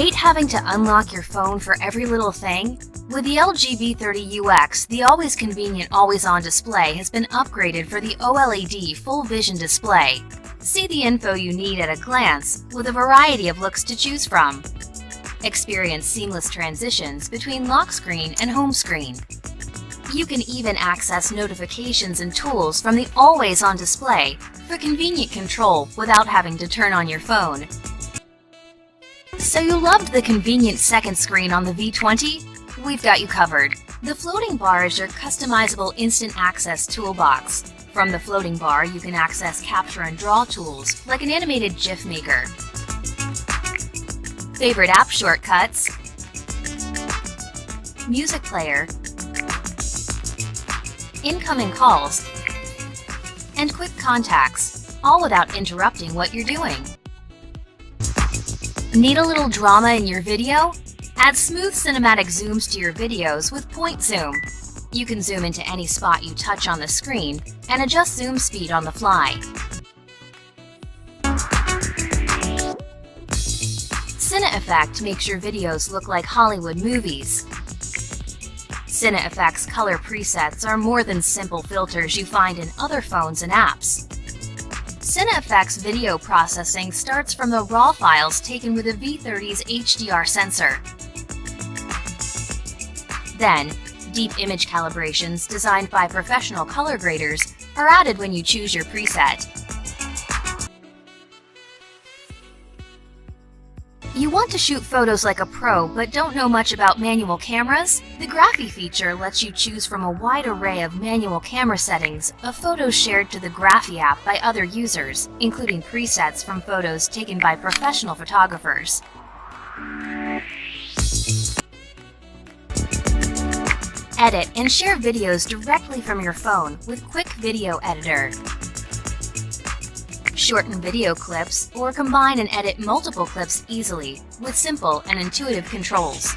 Hate having to unlock your phone for every little thing? With the LG V30 UX, the always convenient always-on display has been upgraded for the OLED full vision display. See the info you need at a glance with a variety of looks to choose from. Experience seamless transitions between lock screen and home screen. You can even access notifications and tools from the always-on display for convenient control without having to turn on your phone. So you loved the convenient second screen on the V20? We've got you covered. The floating bar is your customizable instant access toolbox. From the floating bar, you can access capture and draw tools like an animated GIF maker, favorite app shortcuts, music player, incoming calls, and quick contacts, all without interrupting what you're doing. Need a little drama in your video? Add smooth cinematic zooms to your videos with point zoom. You can zoom into any spot you touch on the screen and adjust zoom speed on the fly. Cine Effect makes your videos look like Hollywood movies. Cine Effect's color presets are more than simple filters you find in other phones and apps. Cine Effect's video processing starts from the raw files taken with the V30's HDR sensor. Then, deep image calibrations designed by professional color graders are added when you choose your preset. You want to shoot photos like a pro but don't know much about manual cameras? The GRAPHY feature lets you choose from a wide array of manual camera settings of photos shared to the GRAPHY app by other users, including presets from photos taken by professional photographers. Edit and share videos directly from your phone with Quick Video Editor. Shorten video clips or combine and edit multiple clips easily with simple and intuitive controls.